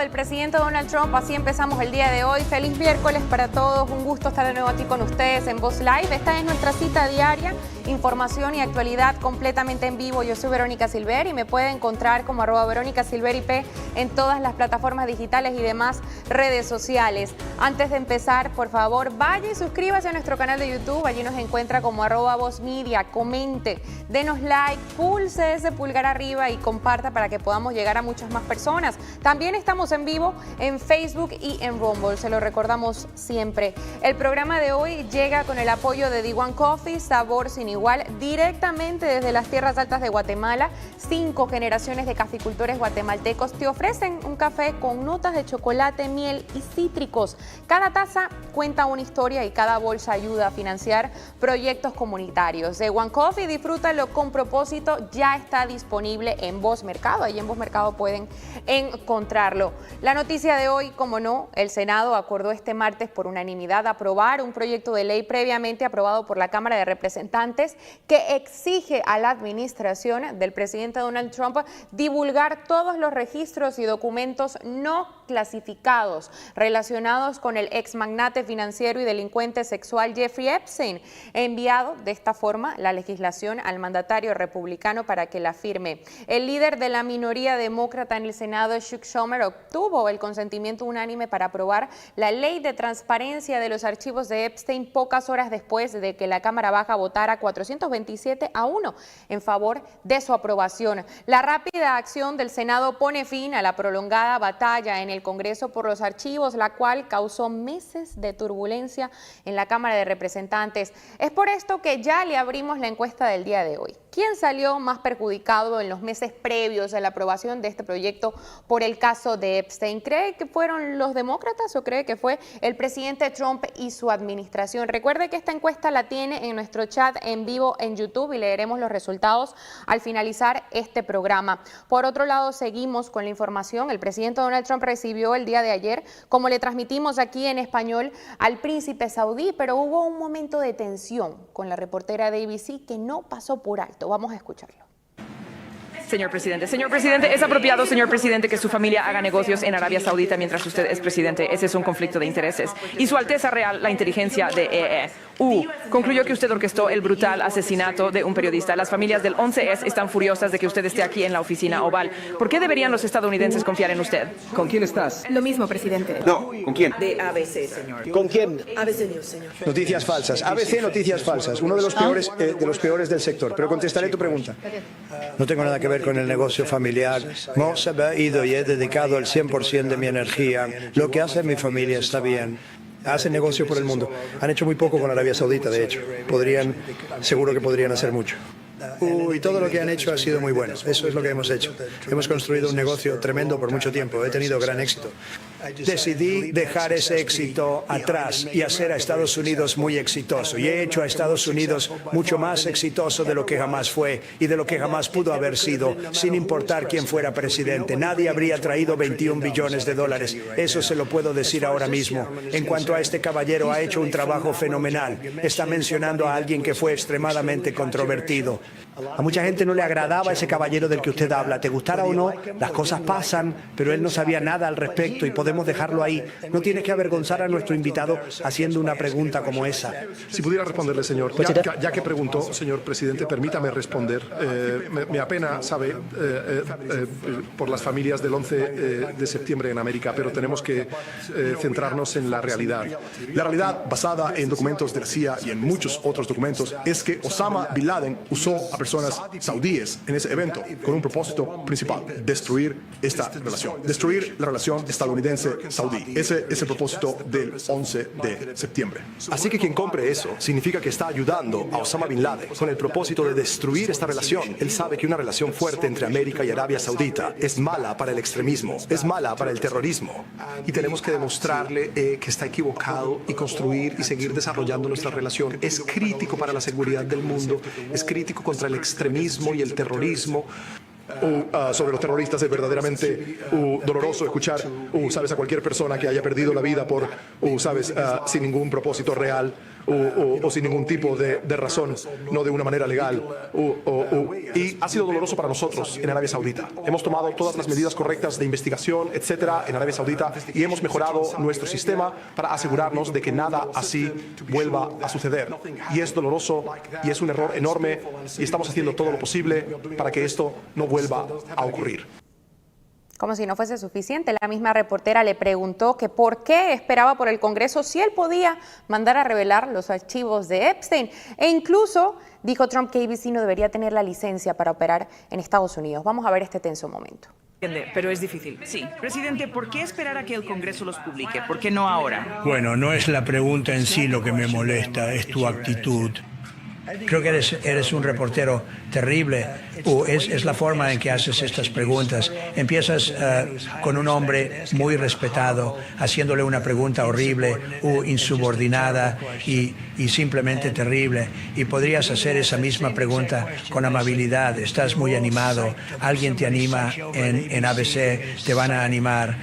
del presidente Donald Trump. Así empezamos el día de hoy. Feliz miércoles para todos. Un gusto estar de nuevo aquí con ustedes en Voz Live. Esta es nuestra cita diaria. Información y actualidad completamente en vivo. Yo soy Verónica Silver y me puede encontrar como @VerónicaSilverIP en todas las plataformas digitales y demás redes sociales. Antes de empezar, por favor, vaya y suscríbase a nuestro canal de YouTube. Allí nos encuentra como @VozMedia. Comente, denos like, pulse ese pulgar arriba y comparta para que podamos llegar a muchas más personas. También estamos en vivo en Facebook y en Rumble, se lo recordamos siempre. El programa de hoy llega con el apoyo de D1 Coffee, sabor sin igual, directamente desde las tierras altas de Guatemala. 5 generaciones de caficultores guatemaltecos te ofrecen un café con notas de chocolate, miel y cítricos. Cada taza cuenta una historia y cada bolsa ayuda a financiar proyectos comunitarios. D1 Coffee, disfrútalo con propósito, ya está disponible en Voz Mercado. Ahí en Voz Mercado pueden encontrarlo. La noticia de hoy, como no, el Senado acordó este martes por unanimidad aprobar un proyecto de ley previamente aprobado por la Cámara de Representantes que exige a la administración del presidente Donald Trump divulgar todos los registros y documentos no clasificados relacionados con el ex magnate financiero y delincuente sexual Jeffrey Epstein, enviado de esta forma la legislación al mandatario republicano para que la firme. El líder de la minoría demócrata en el Senado, Chuck Schumer, obtuvo el consentimiento unánime para aprobar la ley de transparencia de los archivos de Epstein pocas horas después de que la Cámara Baja votara 427-1 en favor de su aprobación. La rápida acción del Senado pone fin a la prolongada batalla en el Congreso por los archivos, la cual causó meses de turbulencia en la Cámara de Representantes. Es por esto que ya le abrimos la encuesta del día de hoy. ¿Quién salió más perjudicado en los meses previos a la aprobación de este proyecto por el caso de Epstein? ¿Cree que fueron los demócratas o cree que fue el presidente Trump y su administración? Recuerde que esta encuesta la tiene en nuestro chat en vivo en YouTube y leeremos los resultados al finalizar este programa. Por otro lado, seguimos con la información. El presidente Donald Trump recibió el día de ayer, como le transmitimos aquí en español, al príncipe saudí, pero hubo un momento de tensión con la reportera de ABC que no pasó por alto. Vamos a escucharlo. Señor presidente, ¿es apropiado, señor presidente, que su familia haga negocios en Arabia Saudita mientras usted es presidente? Ese es un conflicto de intereses. Y Su Alteza Real, la inteligencia de EE, concluyó que usted orquestó el brutal asesinato de un periodista. Las familias del 11S están furiosas de que usted esté aquí en la oficina Oval. ¿Por qué deberían los estadounidenses confiar en usted? ¿Con quién estás? Lo mismo, presidente. No, ¿con quién? De ABC, señor. ¿Con quién? ABC News, señor. Noticias falsas. ABC, noticias falsas. Uno de los peores del sector. Pero contestaré tu pregunta. No tengo nada que ver con el negocio familiar. No se ha ido y he dedicado el 100% de mi energía. Lo que hace mi familia está bien. Hacen negocio por el mundo. Han hecho muy poco con Arabia Saudita, de hecho. Seguro que podrían hacer mucho. Y todo lo que han hecho ha sido muy bueno. Eso es lo que hemos hecho. Hemos construido un negocio tremendo por mucho tiempo. He tenido gran éxito. Decidí dejar ese éxito atrás y hacer a Estados Unidos muy exitoso. Y he hecho a Estados Unidos mucho más exitoso de lo que jamás fue y de lo que jamás pudo haber sido, sin importar quién fuera presidente. Nadie habría traído 21 billones de dólares. Eso se lo puedo decir ahora mismo. En cuanto a este caballero, ha hecho un trabajo fenomenal. Está mencionando a alguien que fue extremadamente controvertido. A mucha gente no le agradaba ese caballero del que usted habla. Te gustara o no, las cosas pasan, pero él no sabía nada al respecto y podemos dejarlo ahí. No tiene que avergonzar a nuestro invitado haciendo una pregunta como esa. Si pudiera responderle, señor. Ya que preguntó, señor presidente, permítame responder. Me apena, sabe, por las familias del 11 de septiembre en América, pero tenemos que centrarnos en la realidad. La realidad, basada en documentos de la CIA y en muchos otros documentos, es que Osama Bin Laden usó a personas saudíes en ese evento con un propósito principal: destruir esta relación, destruir la relación estadounidense-saudí. Ese es el propósito del 11 de septiembre. Así que quien compre eso significa que está ayudando a Osama Bin Laden con el propósito de destruir esta relación. Él sabe que una relación fuerte entre América y Arabia Saudita es mala para el extremismo, es mala para el terrorismo. Y tenemos que demostrarle que está equivocado y construir y seguir desarrollando nuestra relación. Es crítico para la seguridad del mundo, es crítico contra el extremismo y el terrorismo. Sobre los terroristas es verdaderamente doloroso escuchar, sabes, a cualquier persona que haya perdido la vida por, sabes, sin ningún propósito real. o sin ningún tipo de razón, no de una manera legal. Y ha sido doloroso para nosotros en Arabia Saudita. Hemos tomado todas las medidas correctas de investigación, etcétera, en Arabia Saudita y hemos mejorado nuestro sistema para asegurarnos de que nada así vuelva a suceder. Y es doloroso y es un error enorme y estamos haciendo todo lo posible para que esto no vuelva a ocurrir. Como si no fuese suficiente, la misma reportera le preguntó que por qué esperaba por el Congreso si él podía mandar a revelar los archivos de Epstein. E incluso dijo Trump que ABC no debería tener la licencia para operar en Estados Unidos. Vamos a ver este tenso momento. Pero es difícil. Sí. Presidente, ¿por qué esperar a que el Congreso los publique? ¿Por qué no ahora? Bueno, no es la pregunta en sí lo que me molesta, es tu actitud. Creo que eres un reportero terrible. Es la forma en que haces estas preguntas. Empiezas con un hombre muy respetado, haciéndole una pregunta horrible, insubordinada y simplemente terrible. Y podrías hacer esa misma pregunta con amabilidad. Estás muy animado. Alguien te anima en ABC, te van a animar.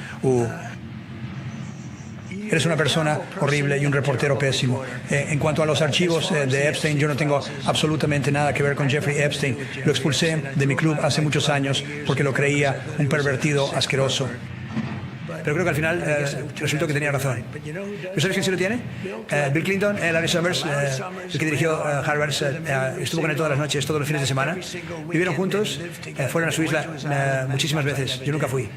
Eres una persona horrible y un reportero pésimo. En cuanto a los archivos de Epstein, yo no tengo absolutamente nada que ver con Jeffrey Epstein. Lo expulsé de mi club hace muchos años porque lo creía un pervertido asqueroso. Pero creo que al final resultó que tenía razón. ¿Sabes quién sí lo tiene? Bill Clinton, Larry Summers, el que dirigió Harvard, estuvo con él todas las noches, todos los fines de semana. Vivieron juntos, fueron a su isla muchísimas veces. Yo nunca fui.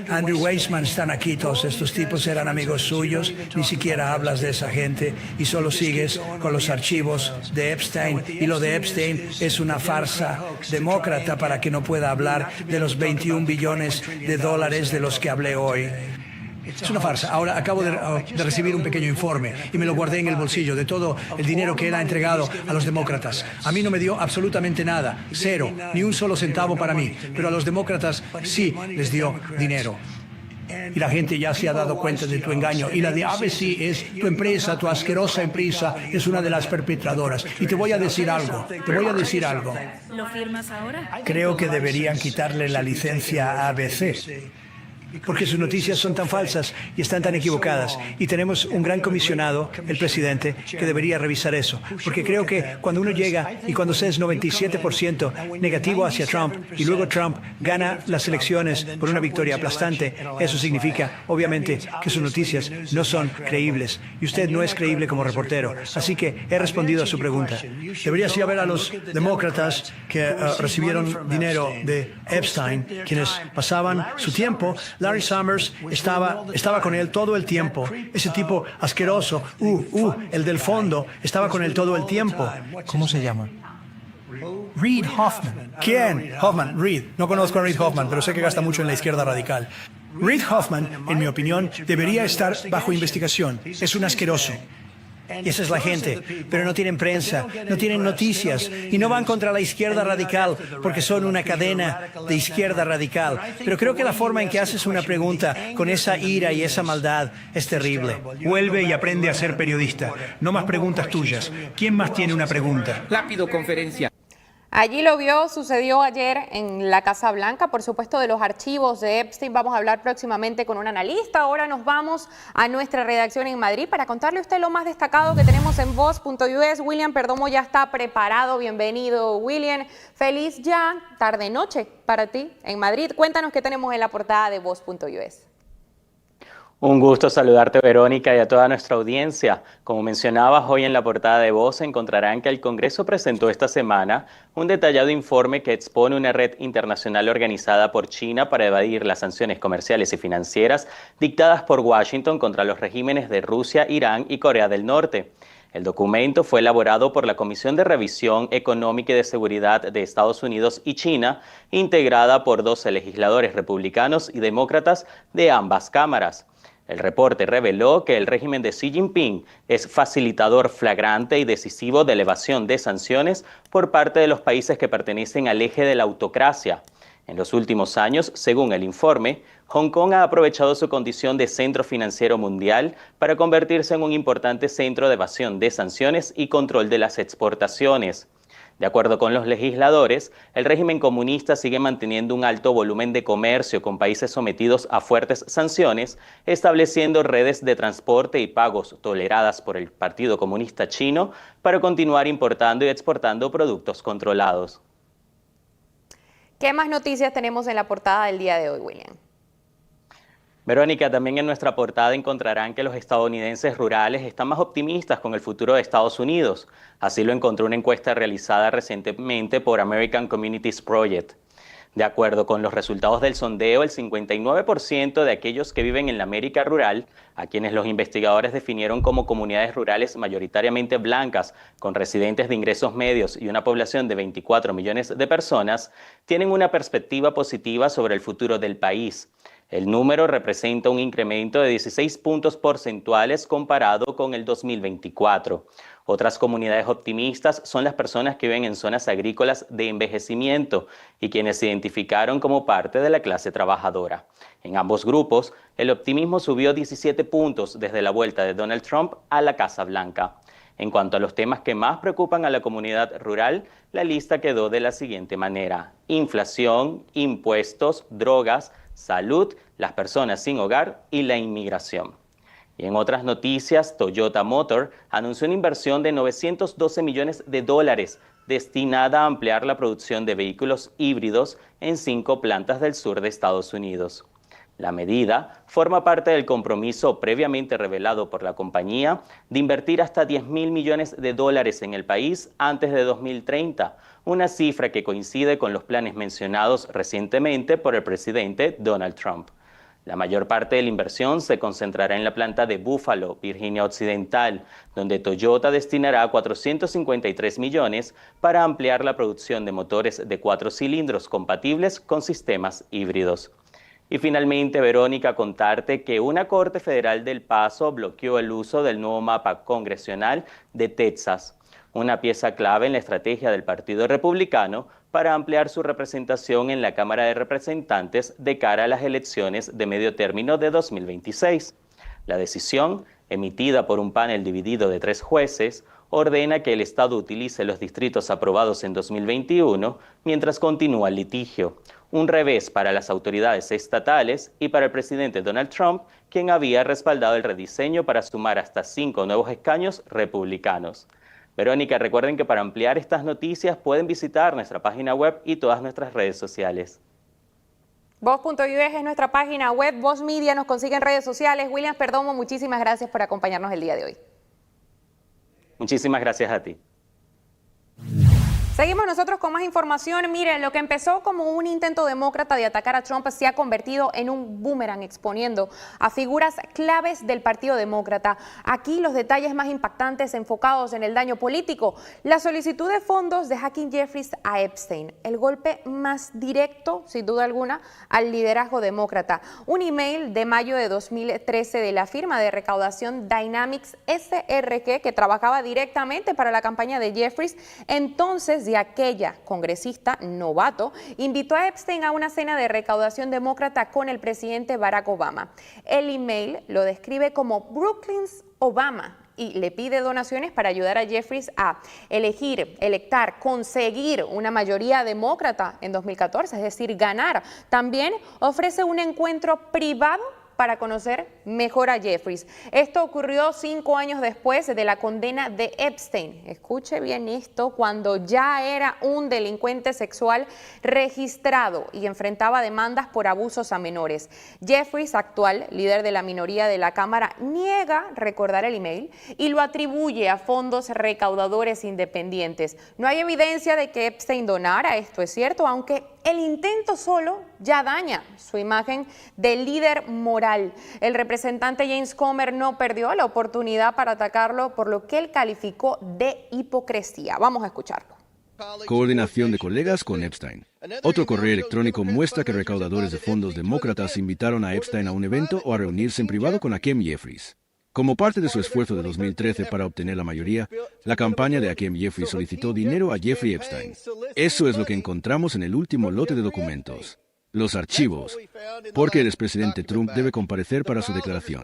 Andrew Weissman están aquí, todos estos tipos eran amigos suyos, ni siquiera hablas de esa gente y solo sigues con los archivos de Epstein. Y lo de Epstein es una farsa demócrata para que no pueda hablar de los 21 billones de dólares de los que hablé hoy. Es una farsa. Ahora acabo de recibir un pequeño informe y me lo guardé en el bolsillo de todo el dinero que él ha entregado a los demócratas. A mí no me dio absolutamente nada, cero, ni un solo centavo para mí, pero a los demócratas sí les dio dinero. Y la gente ya se ha dado cuenta de tu engaño. Y la de ABC es tu empresa, tu asquerosa empresa, es una de las perpetradoras. Y te voy a decir algo, ¿Lo firmas ahora? Creo que deberían quitarle la licencia a ABC. Porque sus noticias son tan falsas y están tan equivocadas. Y tenemos un gran comisionado, el presidente, que debería revisar eso. Porque creo que cuando uno llega y cuando se es 97% negativo hacia Trump y luego Trump gana las elecciones por una victoria aplastante, eso significa, obviamente, que sus noticias no son creíbles. Y usted no es creíble como reportero. Así que he respondido a su pregunta. Deberías ir a ver a los demócratas que recibieron dinero de Epstein, quienes pasaban su tiempo. Larry Summers estaba con él todo el tiempo. Ese tipo asqueroso, el del fondo, estaba con él todo el tiempo. ¿Cómo se llama? Reid Hoffman. ¿Quién? Hoffman, Reid. No conozco a Reid Hoffman, pero sé que gasta mucho en la izquierda radical. Reid Hoffman, en mi opinión, debería estar bajo investigación. Es un asqueroso. Y esa es la gente, pero no tienen prensa, no tienen noticias y no van contra la izquierda radical porque son una cadena de izquierda radical. Pero creo que la forma en que haces una pregunta con esa ira y esa maldad es terrible. Vuelve y aprende a ser periodista. No más preguntas tuyas. ¿Quién más tiene una pregunta? Rápido, conferencia. Allí lo vio, sucedió ayer en la Casa Blanca, por supuesto de los archivos de Epstein. Vamos a hablar próximamente con un analista. Ahora nos vamos a nuestra redacción en Madrid para contarle a usted lo más destacado que tenemos en Voz.us. William Perdomo ya está preparado. Bienvenido, William. Feliz ya tarde-noche para ti en Madrid. Cuéntanos qué tenemos en la portada de Voz.us. Un gusto saludarte, Verónica, y a toda nuestra audiencia. Como mencionabas, hoy en la portada de Voz encontrarán que el Congreso presentó esta semana un detallado informe que expone una red internacional organizada por China para evadir las sanciones comerciales y financieras dictadas por Washington contra los regímenes de Rusia, Irán y Corea del Norte. El documento fue elaborado por la Comisión de Revisión Económica y de Seguridad de Estados Unidos y China, integrada por 12 legisladores republicanos y demócratas de ambas cámaras. El reporte reveló que el régimen de Xi Jinping es facilitador flagrante y decisivo de elevación de sanciones por parte de los países que pertenecen al eje de la autocracia. En los últimos años, según el informe, Hong Kong ha aprovechado su condición de centro financiero mundial para convertirse en un importante centro de evasión de sanciones y control de las exportaciones. De acuerdo con los legisladores, el régimen comunista sigue manteniendo un alto volumen de comercio con países sometidos a fuertes sanciones, estableciendo redes de transporte y pagos toleradas por el Partido Comunista Chino para continuar importando y exportando productos controlados. ¿Qué más noticias tenemos en la portada del día de hoy, William? Verónica, también en nuestra portada encontrarán que los estadounidenses rurales están más optimistas con el futuro de Estados Unidos. Así lo encontró una encuesta realizada recientemente por American Communities Project. De acuerdo con los resultados del sondeo, el 59% de aquellos que viven en la América rural, a quienes los investigadores definieron como comunidades rurales mayoritariamente blancas, con residentes de ingresos medios y una población de 24 millones de personas, tienen una perspectiva positiva sobre el futuro del país. El número representa un incremento de 16 puntos porcentuales comparado con el 2024. Otras comunidades optimistas son las personas que viven en zonas agrícolas de envejecimiento y quienes se identificaron como parte de la clase trabajadora. En ambos grupos, el optimismo subió 17 puntos desde la vuelta de Donald Trump a la Casa Blanca. En cuanto a los temas que más preocupan a la comunidad rural, la lista quedó de la siguiente manera: inflación, impuestos, drogas, salud, las personas sin hogar y la inmigración. Y en otras noticias, Toyota Motor anunció una inversión de $912 millones destinada a ampliar la producción de vehículos híbridos en 5 plantas del sur de Estados Unidos. La medida forma parte del compromiso previamente revelado por la compañía de invertir hasta $10.000 millones en el país antes de 2030, una cifra que coincide con los planes mencionados recientemente por el presidente Donald Trump. La mayor parte de la inversión se concentrará en la planta de Buffalo, Virginia Occidental, donde Toyota destinará 453 millones para ampliar la producción de motores de 4 cilindros compatibles con sistemas híbridos. Y finalmente, Verónica, contarte que una Corte Federal del Paso bloqueó el uso del nuevo mapa congresional de Texas, una pieza clave en la estrategia del Partido Republicano para ampliar su representación en la Cámara de Representantes de cara a las elecciones de medio término de 2026. La decisión, emitida por un panel dividido de 3 jueces, ordena que el Estado utilice los distritos aprobados en 2021 mientras continúa el litigio. Un revés para las autoridades estatales y para el presidente Donald Trump, quien había respaldado el rediseño para sumar hasta 5 nuevos escaños republicanos. Verónica, recuerden que para ampliar estas noticias pueden visitar nuestra página web y todas nuestras redes sociales. Voz.us es nuestra página web, Voz Media nos consigue en redes sociales. William Perdomo, muchísimas gracias por acompañarnos el día de hoy. Muchísimas gracias a ti. Seguimos nosotros con más información. Miren, lo que empezó como un intento demócrata de atacar a Trump se ha convertido en un boomerang, exponiendo a figuras claves del Partido Demócrata. Aquí los detalles más impactantes enfocados en el daño político. La solicitud de fondos de Hakeem Jeffries a Epstein, el golpe más directo, sin duda alguna, al liderazgo demócrata. Un email de mayo de 2013 de la firma de recaudación Dynamics SRG, que trabajaba directamente para la campaña de Jeffries, entonces de aquella congresista novato, invitó a Epstein a una cena de recaudación demócrata con el presidente Barack Obama. El email lo describe como Brooklyn's Obama y le pide donaciones para ayudar a Jeffries a conseguir una mayoría demócrata en 2014, es decir, ganar. También ofrece un encuentro privado para conocer mejor a Jeffries. Esto ocurrió 5 años después de la condena de Epstein. Escuche bien esto, cuando ya era un delincuente sexual registrado y enfrentaba demandas por abusos a menores. Jeffries, actual líder de la minoría de la Cámara, niega recordar el email y lo atribuye a fondos recaudadores independientes. No hay evidencia de que Epstein donara, esto es cierto, aunque el intento solo ya daña su imagen de líder moral. El representante James Comer no perdió la oportunidad para atacarlo por lo que él calificó de hipocresía. Vamos a escucharlo. Coordinación de colegas con Epstein. Otro correo electrónico muestra que recaudadores de fondos demócratas invitaron a Epstein a un evento o a reunirse en privado con Hakeem Jeffries. Como parte de su esfuerzo de 2013 para obtener la mayoría, la campaña de Hakeem Jeffries solicitó dinero a Jeffrey Epstein. Eso es lo que encontramos en el último lote de documentos. Los archivos, porque el expresidente Trump debe comparecer para su declaración.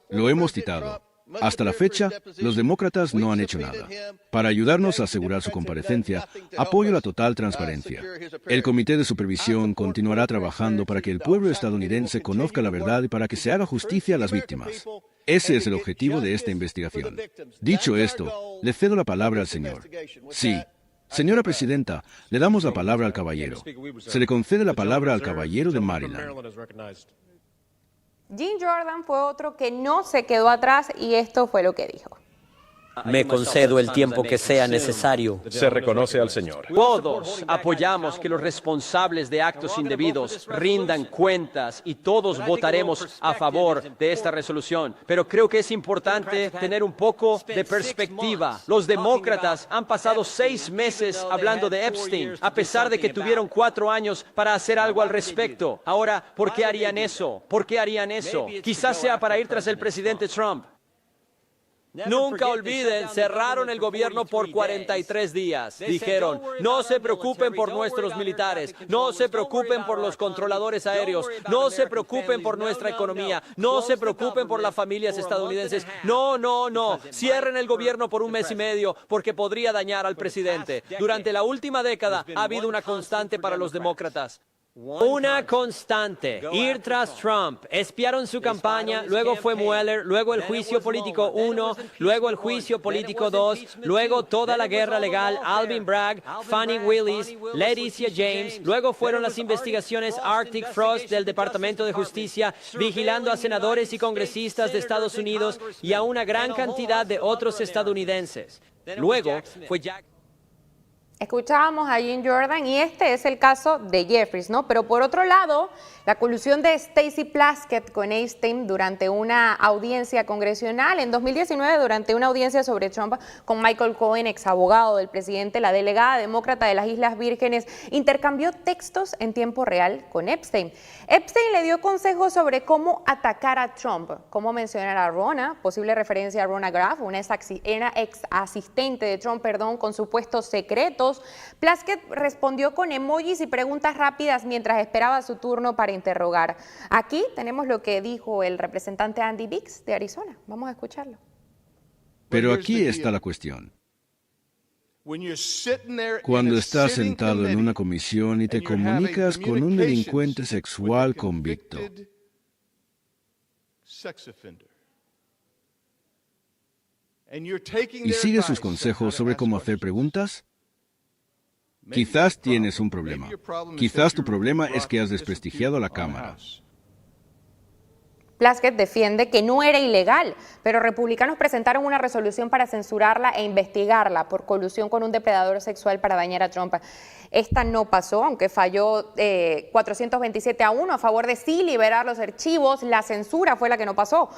Lo hemos citado. Hasta la fecha, los demócratas no han hecho nada. Para ayudarnos a asegurar su comparecencia, apoyo la total transparencia. El Comité de Supervisión continuará trabajando para que el pueblo estadounidense conozca la verdad y para que se haga justicia a las víctimas. Ese es el objetivo de esta investigación. Dicho esto, le cedo la palabra al señor. Sí. Señora Presidenta, le damos la palabra al caballero. Se le concede la palabra al caballero de Maryland. Jim Jordan fue otro que no se quedó atrás y esto fue lo que dijo. Me concedo el tiempo que sea necesario. Se reconoce al señor. Todos apoyamos que los responsables de actos indebidos rindan cuentas y todos votaremos a favor de esta resolución. Pero creo que es importante tener un poco de perspectiva. Los demócratas han pasado 6 meses hablando de Epstein, a pesar de que tuvieron 4 años para hacer algo al respecto. Ahora, ¿por qué harían eso? ¿Por qué harían eso? Quizás sea para ir tras el presidente Trump. Nunca olviden, cerraron el gobierno por 43 días. Dijeron, no se preocupen por nuestros militares, no se preocupen por los controladores aéreos, no se preocupen por nuestra economía, no se preocupen por las familias estadounidenses. No, no, no. Cierren el gobierno por 1 mes y medio porque podría dañar al presidente. Durante la última década ha habido una constante para los demócratas. Una constante, ir tras Trump. Espiaron su campaña, luego fue Mueller, luego el juicio político 1, luego el juicio político 2, luego toda la guerra legal, Alvin Bragg, Fani Willis, Leticia James, luego fueron las investigaciones Arctic Frost del Departamento de Justicia, vigilando a senadores y congresistas de Estados Unidos y a una gran cantidad de otros estadounidenses. Luego fue Jack. Escuchábamos a Jim Jordan y este es el caso de Jeffries, ¿no? Pero por otro lado, la colusión de Stacey Plaskett con Epstein durante una audiencia congresional. En 2019, durante una audiencia sobre Trump con Michael Cohen, ex abogado del presidente, la delegada demócrata de las Islas Vírgenes intercambió textos en tiempo real con Epstein. Epstein le dio consejos sobre cómo atacar a Trump, cómo mencionar a Ronna, posible referencia a Ronna Graff, una ex asistente de Trump, con supuestos secretos. Plaskett respondió con emojis y preguntas rápidas mientras esperaba su turno para interrogar. Aquí tenemos lo que dijo el representante Andy Biggs de Arizona. Vamos a escucharlo. Pero aquí está la cuestión. Cuando estás sentado en una comisión y te comunicas con un delincuente sexual convicto, y sigues sus consejos sobre cómo hacer preguntas, quizás tienes un problema. Quizás tu problema es que has desprestigiado a la Cámara. Plaskett defiende que no era ilegal, pero republicanos presentaron una resolución para censurarla e investigarla por colusión con un depredador sexual para dañar a Trump. Esta no pasó, aunque falló 427-1 a favor de sí liberar los archivos. La censura fue la que no pasó.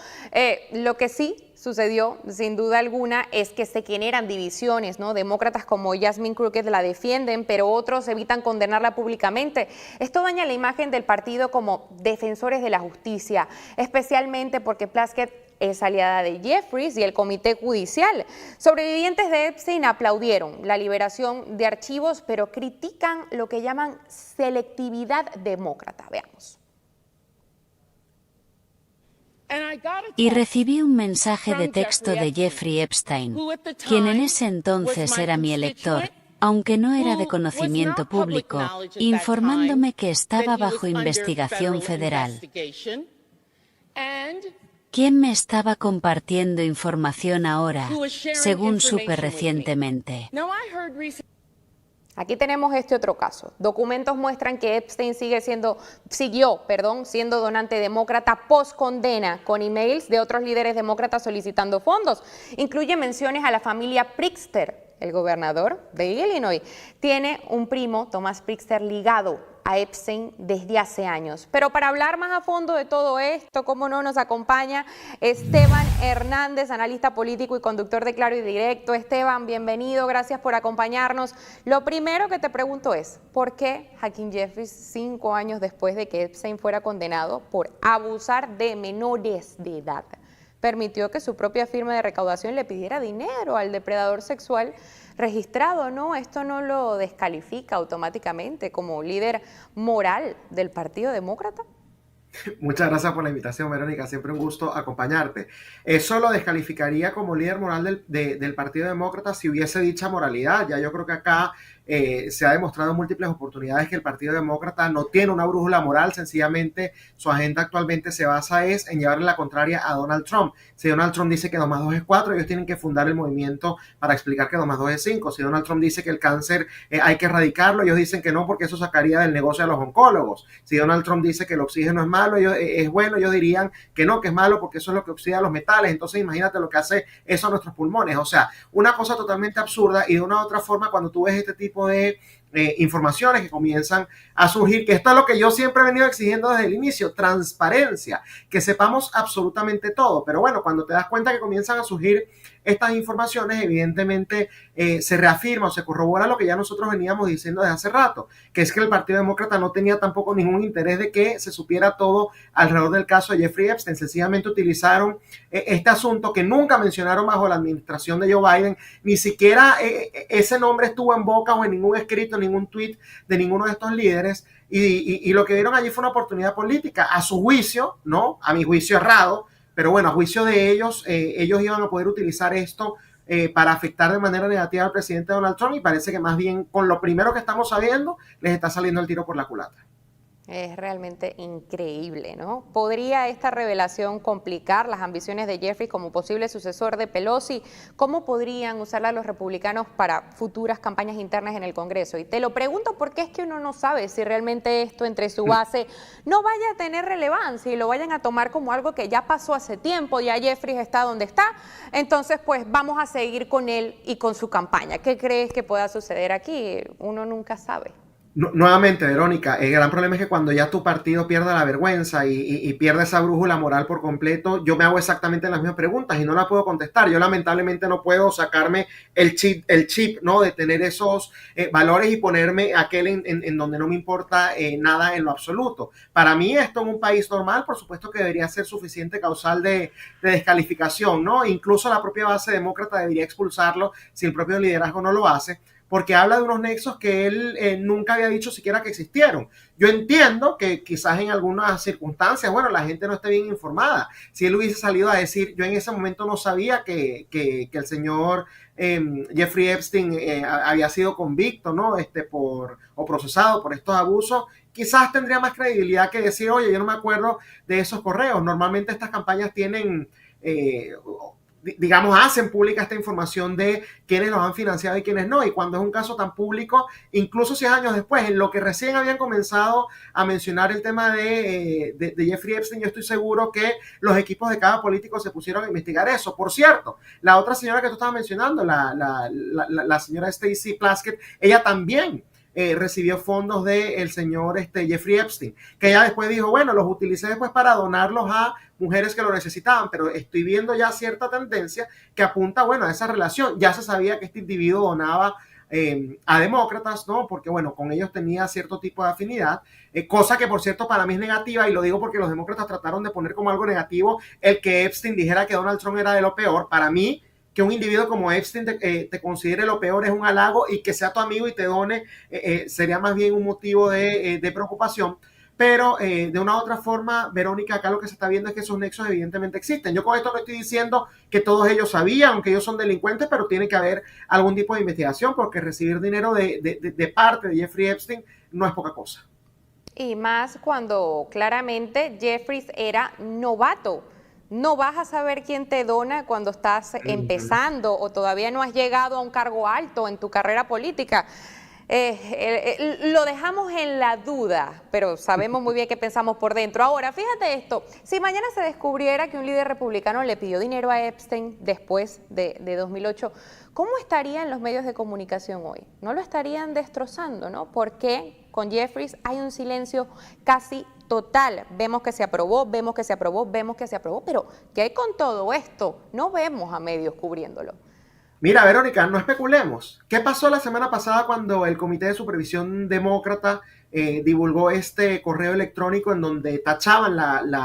Lo que sí sucedió, sin duda alguna, es que se generan divisiones, ¿no? Demócratas como Jasmine Crockett la defienden, pero otros evitan condenarla públicamente. Esto daña la imagen del partido como defensores de la justicia, especialmente porque Plaskett es aliada de Jeffries y el comité judicial. Sobrevivientes de Epstein aplaudieron la liberación de archivos, pero critican lo que llaman selectividad demócrata. Veamos. Y recibí un mensaje de texto de Jeffrey Epstein, quien en ese entonces era mi elector, aunque no era de conocimiento público, informándome que estaba bajo investigación federal. ¿Quién me estaba compartiendo información ahora, según supe recientemente? Aquí tenemos este otro caso. Documentos muestran que Epstein siguió siendo donante demócrata post-condena con emails de otros líderes demócratas solicitando fondos. Incluye menciones a la familia Pritzker. El gobernador de Illinois tiene un primo, Thomas Pritzker, ligado a Epstein desde hace años. Pero para hablar más a fondo de todo esto, cómo no, nos acompaña Esteban Hernández, analista político y conductor de Claro y Directo. Esteban, bienvenido, gracias por acompañarnos. Lo primero que te pregunto es, ¿por qué Hakeem Jeffries, 5 años después de que Epstein fuera condenado por abusar de menores de edad, permitió que su propia firma de recaudación le pidiera dinero al depredador sexual registrado, ¿no? Esto no lo descalifica automáticamente como líder moral del Partido Demócrata. Muchas gracias por la invitación, Verónica. Siempre un gusto acompañarte. Eso lo descalificaría como líder moral del Partido Demócrata si hubiese dicha moralidad. Ya yo creo que acá se ha demostrado en múltiples oportunidades que el Partido Demócrata no tiene una brújula moral. Sencillamente su agenda actualmente se basa en llevarle la contraria a Donald Trump. Si Donald Trump dice que 2 más 2 es 4, ellos tienen que fundar el movimiento para explicar que 2 más 2 es 5. Si Donald Trump dice que el cáncer hay que erradicarlo, ellos dicen que no porque eso sacaría del negocio a los oncólogos. Si Donald Trump dice que el oxígeno es malo, es bueno, ellos dirían que no, que es malo porque eso es lo que oxida los metales. Entonces imagínate lo que hace eso a nuestros pulmones. O sea, una cosa totalmente absurda, y de una u otra forma cuando tú ves este tipo de informaciones que comienzan a surgir, que esto es lo que yo siempre he venido exigiendo desde el inicio, transparencia, que sepamos absolutamente todo. Pero bueno, cuando te das cuenta que comienzan a surgir estas informaciones, evidentemente se reafirma o se corrobora lo que ya nosotros veníamos diciendo desde hace rato, que es que el Partido Demócrata no tenía tampoco ningún interés de que se supiera todo alrededor del caso de Jeffrey Epstein. Sencillamente utilizaron este asunto que nunca mencionaron bajo la administración de Joe Biden, ni siquiera ese nombre estuvo en boca o en ningún escrito, ningún tweet de ninguno de estos líderes, y lo que vieron allí fue una oportunidad política, a su juicio, ¿no? A mi juicio errado, pero bueno, a juicio de ellos, ellos iban a poder utilizar esto para afectar de manera negativa al presidente Donald Trump, y parece que más bien con lo primero que estamos sabiendo les está saliendo el tiro por la culata. Es realmente increíble, ¿no? ¿Podría esta revelación complicar las ambiciones de Jeffrey como posible sucesor de Pelosi? ¿Cómo podrían usarla los republicanos para futuras campañas internas en el Congreso? Y te lo pregunto porque es que uno no sabe si realmente esto entre su base no vaya a tener relevancia y lo vayan a tomar como algo que ya pasó hace tiempo, ya Jeffrey está donde está, entonces pues vamos a seguir con él y con su campaña. ¿Qué crees que pueda suceder aquí? Uno nunca sabe. Nuevamente, Verónica, el gran problema es que cuando ya tu partido pierde la vergüenza y pierde esa brújula moral por completo, yo me hago exactamente las mismas preguntas y no la puedo contestar. Yo lamentablemente no puedo sacarme el chip, ¿no? De tener esos valores y ponerme aquel en donde no me importa nada en lo absoluto. Para mí esto en un país normal, por supuesto que debería ser suficiente causal de descalificación, ¿no? Incluso la propia base demócrata debería expulsarlo si el propio liderazgo no lo hace, porque habla de unos nexos que él nunca había dicho siquiera que existieron. Yo entiendo que quizás en algunas circunstancias, bueno, la gente no esté bien informada. Si él hubiese salido a decir, yo en ese momento no sabía que el señor Jeffrey Epstein había sido convicto, ¿no? O procesado por estos abusos, quizás tendría más credibilidad que decir, oye, yo no me acuerdo de esos correos. Normalmente estas campañas tienen... digamos, hacen pública esta información de quiénes los han financiado y quiénes no, y cuando es un caso tan público, incluso si es años después, en lo que recién habían comenzado a mencionar el tema de Jeffrey Epstein, yo estoy seguro que los equipos de cada político se pusieron a investigar eso. Por cierto, la otra señora que tú estabas mencionando, la señora Stacey Plaskett, ella también recibió fondos del señor Jeffrey Epstein, que ella después dijo, bueno, los utilicé después para donarlos a mujeres que lo necesitaban, pero estoy viendo ya cierta tendencia que apunta, bueno, a esa relación. Ya se sabía que este individuo donaba a demócratas, ¿no? Porque, bueno, con ellos tenía cierto tipo de afinidad, cosa que, por cierto, para mí es negativa, y lo digo porque los demócratas trataron de poner como algo negativo el que Epstein dijera que Donald Trump era de lo peor. Para mí, que un individuo como Epstein te considere lo peor es un halago, y que sea tu amigo y te done sería más bien un motivo de preocupación. Pero de una u otra forma, Verónica, acá lo que se está viendo es que esos nexos evidentemente existen. Yo con esto no estoy diciendo que todos ellos sabían, aunque ellos son delincuentes, pero tiene que haber algún tipo de investigación, porque recibir dinero de parte de Jeffrey Epstein no es poca cosa. Y más cuando claramente Jeffrey era novato. No vas a saber quién te dona cuando estás empezando o todavía no has llegado a un cargo alto en tu carrera política. Lo dejamos en la duda, pero sabemos muy bien qué pensamos por dentro. Ahora, fíjate esto, si mañana se descubriera que un líder republicano le pidió dinero a Epstein después de 2008, ¿cómo estarían los medios de comunicación hoy? ¿No lo estarían destrozando, no? Porque con Jeffries hay un silencio casi total. Vemos que se aprobó, vemos que se aprobó, vemos que se aprobó, pero ¿qué hay con todo esto? No vemos a medios cubriéndolo. Mira, Verónica, no especulemos. ¿Qué pasó la semana pasada cuando el Comité de Supervisión Demócrata divulgó este correo electrónico en donde tachaban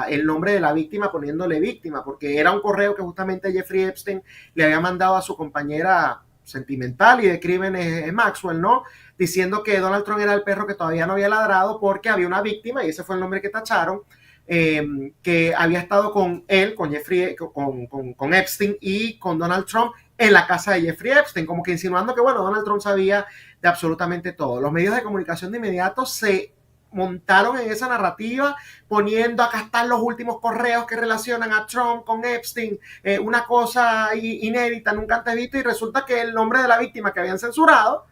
el nombre de la víctima poniéndole víctima? Porque era un correo que justamente Jeffrey Epstein le había mandado a su compañera sentimental y de crímenes, Maxwell, ¿no? Diciendo que Donald Trump era el perro que todavía no había ladrado porque había una víctima, y ese fue el nombre que tacharon. que había estado con él, con Jeffrey, con Epstein y con Donald Trump en la casa de Jeffrey Epstein, como que insinuando que, bueno, Donald Trump sabía de absolutamente todo. Los medios de comunicación de inmediato se montaron en esa narrativa, poniendo acá están los últimos correos que relacionan a Trump con Epstein, una cosa inédita, nunca antes visto, y resulta que el nombre de la víctima que habían censurado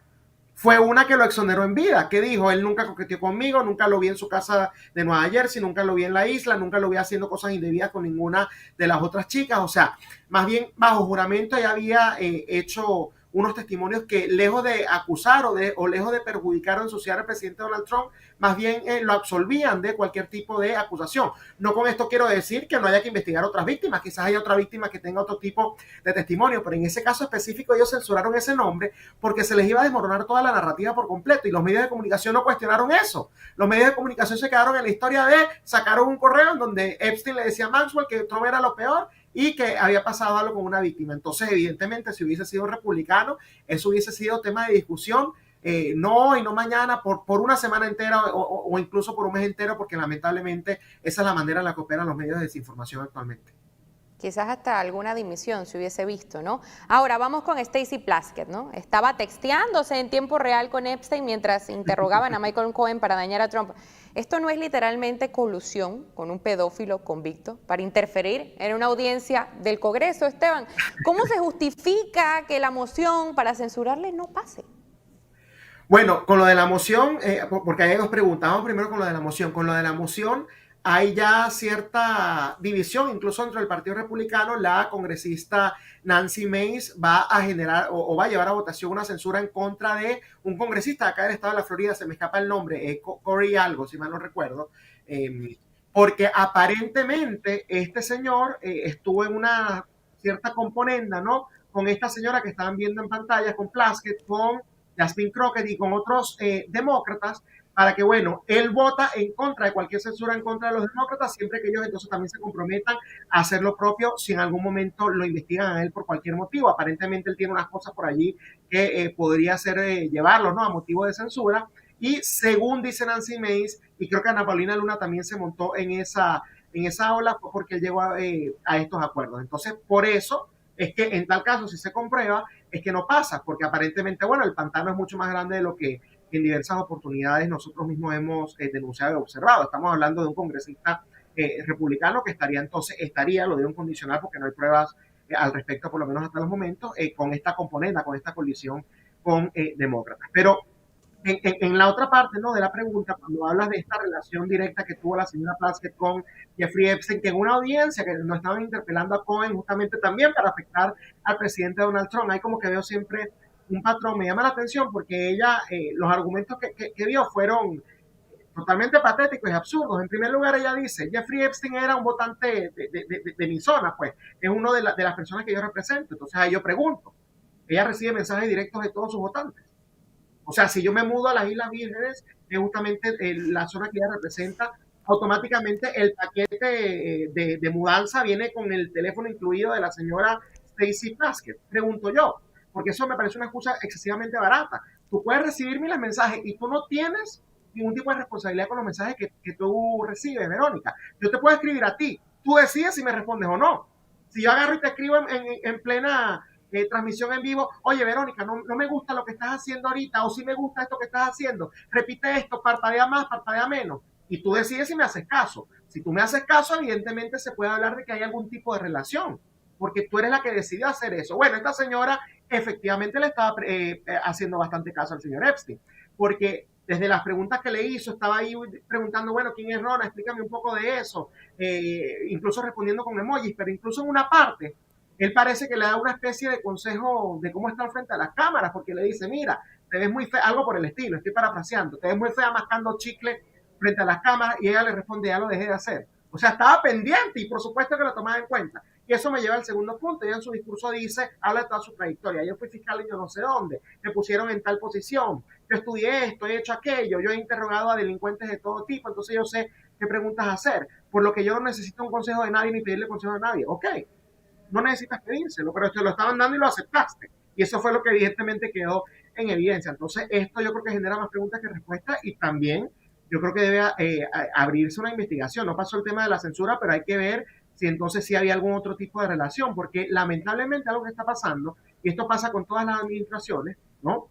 fue una que lo exoneró en vida, que dijo, él nunca coqueteó conmigo, nunca lo vi en su casa de Nueva Jersey, nunca lo vi en la isla, nunca lo vi haciendo cosas indebidas con ninguna de las otras chicas. O sea, más bien bajo juramento ya había hecho unos testimonios que lejos de acusar o lejos de perjudicar o ensuciar al presidente Donald Trump, más bien lo absolvían de cualquier tipo de acusación. No con esto quiero decir que no haya que investigar otras víctimas, quizás haya otra víctima que tenga otro tipo de testimonio, pero en ese caso específico ellos censuraron ese nombre porque se les iba a desmoronar toda la narrativa por completo, y los medios de comunicación no cuestionaron eso. Los medios de comunicación se quedaron en la historia de, sacaron un correo en donde Epstein le decía a Maxwell que Trump era lo peor y que había pasado algo con una víctima. Entonces, evidentemente, si hubiese sido republicano, eso hubiese sido tema de discusión, no hoy, no mañana, por una semana entera o incluso por un mes entero, porque lamentablemente esa es la manera en la que operan los medios de desinformación actualmente. Quizás hasta alguna dimisión se hubiese visto, ¿no? Ahora, vamos con Stacey Plaskett, ¿no? Estaba texteándose en tiempo real con Epstein mientras interrogaban a Michael Cohen para dañar a Trump. ¿Esto no es literalmente colusión con un pedófilo convicto para interferir en una audiencia del Congreso, Esteban? ¿Cómo se justifica que la moción para censurarle no pase? Bueno, con lo de la moción, porque hay dos preguntas. Vamos primero con lo de la moción. Con lo de la moción hay ya cierta división, incluso dentro del Partido Republicano. La congresista Nancy Mace va a generar o va a llevar a votación una censura en contra de un congresista de acá del estado de la Florida, se me escapa el nombre, Cory algo, si mal no recuerdo, porque aparentemente este señor estuvo en una cierta componenda, ¿no? Con esta señora que estaban viendo en pantalla, con Plaskett, con Jasmine Crockett y con otros demócratas, para que, bueno, él vota en contra de cualquier censura en contra de los demócratas, siempre que ellos entonces también se comprometan a hacer lo propio si en algún momento lo investigan a él por cualquier motivo. Aparentemente él tiene unas cosas por allí que podría ser llevarlos, ¿no?, a motivo de censura. Y según dice Nancy Mace, y creo que Ana Paulina Luna también se montó en esa ola, porque él llegó a estos acuerdos. Entonces, por eso es que en tal caso, si se comprueba, es que no pasa, porque aparentemente, bueno, el pantano es mucho más grande de lo que en diversas oportunidades nosotros mismos hemos denunciado y observado. Estamos hablando de un congresista republicano que estaría, lo digo en condicional porque no hay pruebas al respecto, por lo menos hasta los momentos, con esta componenda, con esta colisión con demócratas. Pero en la otra parte, ¿no?, de la pregunta, cuando hablas de esta relación directa que tuvo la señora Plaskett con Jeffrey Epstein, que en una audiencia que nos estaban interpelando a Cohen justamente también para afectar al presidente Donald Trump, hay como que veo siempre un patrón. Me llama la atención porque ella, los argumentos que dio fueron totalmente patéticos y absurdos. En primer lugar, ella dice, Jeffrey Epstein era un votante de mi zona, pues, es uno de las personas que yo represento. Entonces ahí yo pregunto, ella recibe mensajes directos de todos sus votantes. O sea, si yo me mudo a las Islas Vírgenes, es justamente la zona que ella representa, automáticamente el paquete de mudanza viene con el teléfono incluido de la señora Stacey Plaskett. Pregunto yo, porque eso me parece una excusa excesivamente barata. Tú puedes recibir miles de mensajes y tú no tienes ningún tipo de responsabilidad con los mensajes que tú recibes, Verónica. Yo te puedo escribir a ti, tú decides si me respondes o no. Si yo agarro y te escribo en plena transmisión en vivo, oye, Verónica, no me gusta lo que estás haciendo ahorita, o sí me gusta esto que estás haciendo, repite esto, parpadea más, parpadea menos, y tú decides si me haces caso. Si tú me haces caso, evidentemente se puede hablar de que hay algún tipo de relación, porque tú eres la que decidió hacer eso. Bueno, esta señora efectivamente le estaba haciendo bastante caso al señor Epstein, porque desde las preguntas que le hizo, estaba ahí preguntando, bueno, ¿quién es Rona? Explícame un poco de eso, incluso respondiendo con emojis, pero incluso en una parte, él parece que le da una especie de consejo de cómo estar frente a las cámaras, porque le dice, mira, te ves muy fea, algo por el estilo, estoy parafraseando, te ves muy fea mascando chicle frente a las cámaras, y ella le responde, ya lo dejé de hacer. O sea, estaba pendiente y por supuesto que lo tomaba en cuenta. Y eso me lleva al segundo punto. Ella en su discurso dice, habla de toda su trayectoria. Yo fui fiscal y yo no sé dónde, me pusieron en tal posición, yo estudié esto, he hecho aquello, yo he interrogado a delincuentes de todo tipo, entonces yo sé qué preguntas hacer, por lo que yo no necesito un consejo de nadie ni pedirle consejo a nadie. Ok, no necesitas pedírselo, pero te lo estaban dando y lo aceptaste. Y eso fue lo que evidentemente quedó en evidencia. Entonces esto yo creo que genera más preguntas que respuestas, y también yo creo que debe abrirse una investigación. No pasó el tema de la censura, pero hay que ver si entonces sí había algún otro tipo de relación, porque lamentablemente algo que está pasando, y esto pasa con todas las administraciones, ¿no?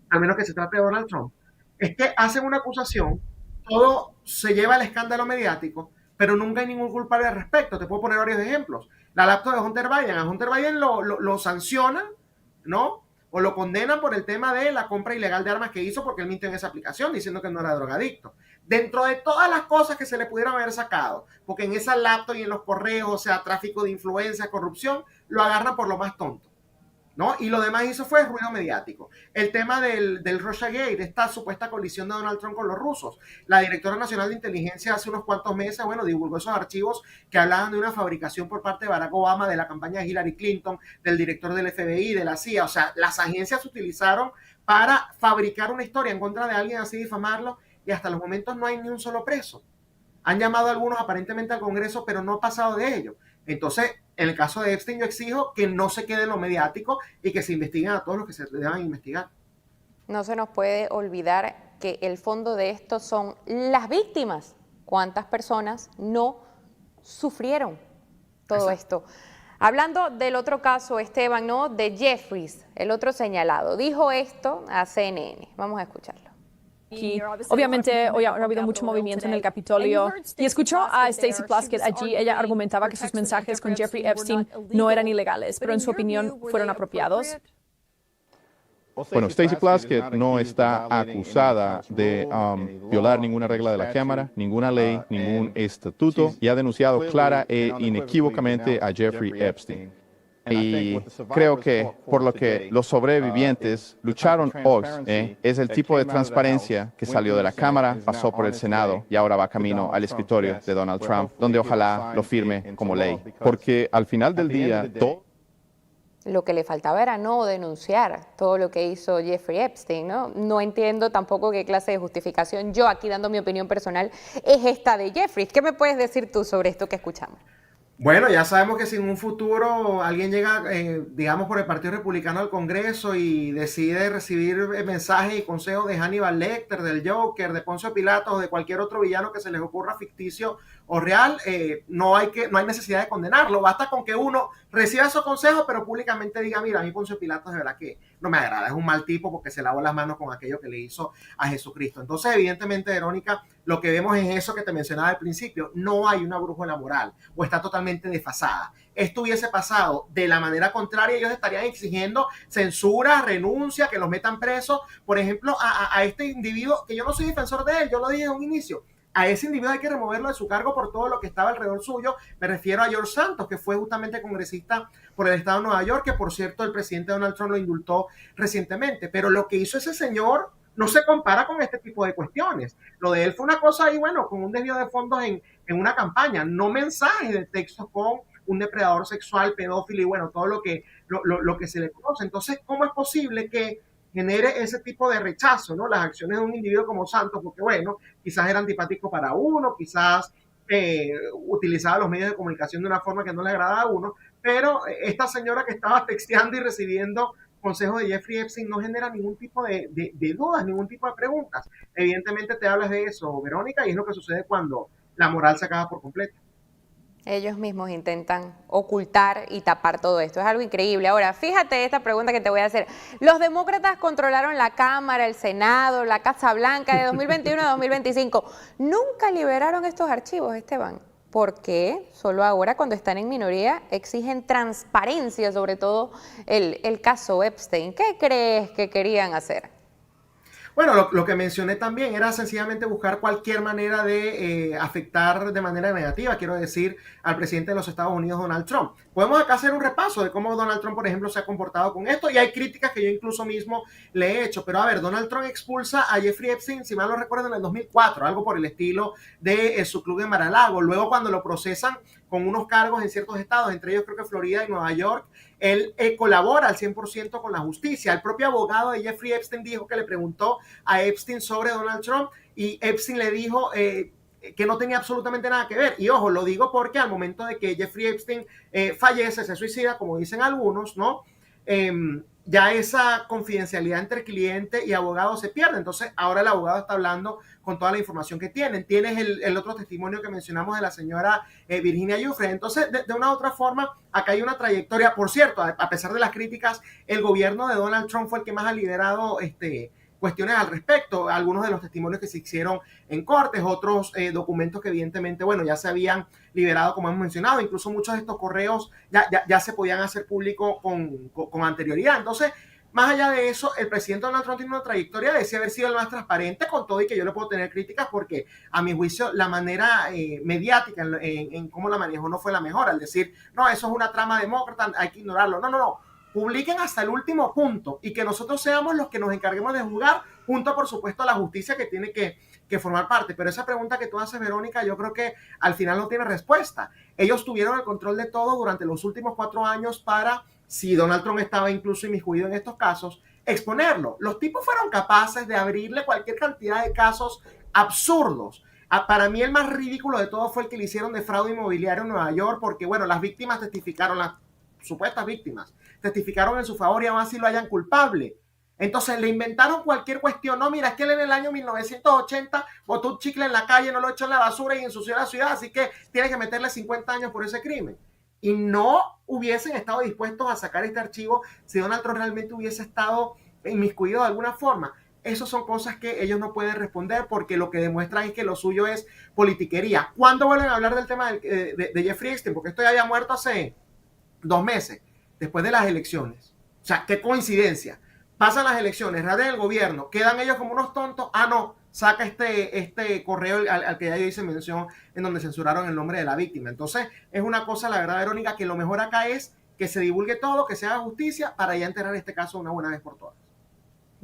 Al menos que se trate de Donald Trump, es que hacen una acusación, todo se lleva al escándalo mediático, pero nunca hay ningún culpable al respecto. Te puedo poner varios ejemplos. La laptop de Hunter Biden, a Hunter Biden lo sancionan, ¿no? O lo condenan por el tema de la compra ilegal de armas que hizo porque él mintió en esa aplicación diciendo que no era drogadicto. Dentro de todas las cosas que se le pudieran haber sacado, porque en esa laptop y en los correos, o sea, tráfico de influencia, corrupción, lo agarran por lo más tonto, ¿no? Y lo demás hizo fue ruido mediático. El tema del Russiagate, esta supuesta colisión de Donald Trump con los rusos. La directora nacional de inteligencia hace unos cuantos meses, bueno, divulgó esos archivos que hablaban de una fabricación por parte de Barack Obama, de la campaña de Hillary Clinton, del director del FBI, de la CIA. O sea, las agencias se utilizaron para fabricar una historia en contra de alguien, así difamarlo, y hasta los momentos no hay ni un solo preso. Han llamado a algunos aparentemente al Congreso, pero no ha pasado de ello. Entonces, en el caso de Epstein, yo exijo que no se quede en lo mediático y que se investiguen a todos los que se deban investigar. No se nos puede olvidar que el fondo de esto son las víctimas. ¿Cuántas personas no sufrieron todo esto? Hablando del otro caso, Esteban, ¿no? De Jeffries, el otro señalado, dijo esto a CNN. Vamos a escucharlo. Aquí, obviamente, hoy ha habido mucho movimiento en el Capitolio y escuchó a Stacey Plaskett allí. Ella argumentaba que sus mensajes con Jeffrey Epstein no eran ilegales, pero en su opinión fueron apropiados. Bueno, Stacey Plaskett no está acusada de violar ninguna regla de la Cámara, ninguna ley, ningún estatuto, y ha denunciado clara e inequívocamente a Jeffrey Epstein. Y creo que por lo que los sobrevivientes lucharon hoy, es el tipo de transparencia que salió de la Cámara, pasó por el Senado y ahora va camino al escritorio de Donald Trump, donde ojalá lo firme como ley. Porque al final del día, lo que le faltaba era no denunciar todo lo que hizo Jeffrey Epstein, ¿no? No entiendo tampoco qué clase de justificación, yo aquí dando mi opinión personal, es esta de Jeffrey. ¿Qué me puedes decir tú sobre esto que escuchamos? Bueno, ya sabemos que si en un futuro alguien llega, digamos, por el Partido Republicano al Congreso y decide recibir mensajes y consejos de Hannibal Lecter, del Joker, de Poncio Pilatos o de cualquier otro villano que se les ocurra ficticio o real, no hay necesidad de condenarlo. Basta con que uno reciba esos consejos, pero públicamente diga, mira, a mí Poncio Pilatos de verdad que no me agrada, es un mal tipo porque se lavó las manos con aquello que le hizo a Jesucristo. Entonces, evidentemente, Verónica, lo que vemos es eso que te mencionaba al principio, no hay una brújula moral o está totalmente desfasada. Esto hubiese pasado de la manera contraria, ellos estarían exigiendo censura, renuncia, que los metan presos. Por ejemplo, a este individuo, que yo no soy defensor de él, yo lo dije en un inicio, a ese individuo hay que removerlo de su cargo por todo lo que estaba alrededor suyo. Me refiero a George Santos, que fue justamente congresista por el estado de Nueva York, que por cierto el presidente Donald Trump lo indultó recientemente. Pero lo que hizo ese señor no se compara con este tipo de cuestiones. Lo de él fue una cosa ahí, bueno, con un desvío de fondos en una campaña, no mensajes de texto con un depredador sexual, pedófilo y bueno, todo lo que se le conoce. Entonces, ¿cómo es posible que genere ese tipo de rechazo, ¿no? Las acciones de un individuo como Santos, porque bueno, quizás era antipático para uno, quizás utilizaba los medios de comunicación de una forma que no le agradaba a uno, pero esta señora que estaba texteando y recibiendo consejos de Jeffrey Epstein no genera ningún tipo de dudas, ningún tipo de preguntas. Evidentemente te hablas de eso, Verónica, y es lo que sucede cuando la moral se acaba por completo. Ellos mismos intentan ocultar y tapar todo esto. Es algo increíble. Ahora, fíjate esta pregunta que te voy a hacer. Los demócratas controlaron la Cámara, el Senado, la Casa Blanca de 2021 a 2025. Nunca liberaron estos archivos, Esteban. ¿Por qué? Solo ahora, cuando están en minoría, exigen transparencia, sobre todo el caso Epstein. ¿Qué crees que querían hacer? Bueno, lo que mencioné también era sencillamente buscar cualquier manera de afectar de manera negativa, quiero decir, al presidente de los Estados Unidos, Donald Trump. Podemos acá hacer un repaso de cómo Donald Trump, por ejemplo, se ha comportado con esto, y hay críticas que yo incluso mismo le he hecho. Pero a ver, Donald Trump expulsa a Jeffrey Epstein, si mal no recuerdo, en el 2004, algo por el estilo de su club de Mar-a-Lago. Luego, cuando lo procesan con unos cargos en ciertos estados, entre ellos creo que Florida y Nueva York, él colabora al 100% con la justicia. El propio abogado de Jeffrey Epstein dijo que le preguntó a Epstein sobre Donald Trump y Epstein le dijo que no tenía absolutamente nada que ver. Y ojo, lo digo porque al momento de que Jeffrey Epstein fallece, se suicida, como dicen algunos, ¿no? ya esa confidencialidad entre cliente y abogado se pierde. Entonces, ahora el abogado está hablando con toda la información que tienen. Tienes el otro testimonio que mencionamos de la señora Virginia Giuffre. Entonces, de una u otra forma, acá hay una trayectoria. Por cierto, a pesar de las críticas, el gobierno de Donald Trump fue el que más ha liderado cuestiones al respecto. Algunos de los testimonios que se hicieron en cortes, otros documentos que evidentemente, bueno, ya se habían liberado, como hemos mencionado. Incluso muchos de estos correos ya se podían hacer público con anterioridad. Entonces, más allá de eso, el presidente Donald Trump tiene una trayectoria de haber sido el más transparente, con todo y que yo le puedo tener críticas porque, a mi juicio, la manera mediática en cómo la manejó no fue la mejor, al decir, no, eso es una trama demócrata, hay que ignorarlo. No. Publiquen hasta el último punto y que nosotros seamos los que nos encarguemos de juzgar, junto, por supuesto, a la justicia que tiene que formar parte. Pero esa pregunta que tú haces, Verónica, yo creo que al final no tiene respuesta. Ellos tuvieron el control de todo durante los últimos 4 años para, si Donald Trump estaba incluso inmiscuido en estos casos, exponerlo. Los tipos fueron capaces de abrirle cualquier cantidad de casos absurdos. Para mí el más ridículo de todo fue el que le hicieron de fraude inmobiliario en Nueva York, porque, bueno, las víctimas testificaron, las supuestas víctimas testificaron en su favor y aún así lo hayan culpable. Entonces le inventaron cualquier cuestión. No, mira, es que él en el año 1980 botó un chicle en la calle, no lo echó en la basura y ensució la ciudad, así que tiene que meterle 50 años por ese crimen. Y no hubiesen estado dispuestos a sacar este archivo si Donald Trump realmente hubiese estado inmiscuido de alguna forma. Esas son cosas que ellos no pueden responder porque lo que demuestran es que lo suyo es politiquería. ¿Cuándo vuelven a hablar del tema de Jeffrey Epstein? Porque esto ya había muerto hace 2 meses, después de las elecciones. O sea, qué coincidencia. Pasan las elecciones, radian el gobierno, quedan ellos como unos tontos. Ah, no, saca este correo al que ya yo hice mención, en donde censuraron el nombre de la víctima. Entonces, es una cosa, la verdad, Verónica, que lo mejor acá es que se divulgue todo, que se haga justicia para ya enterrar este caso una buena vez por todas.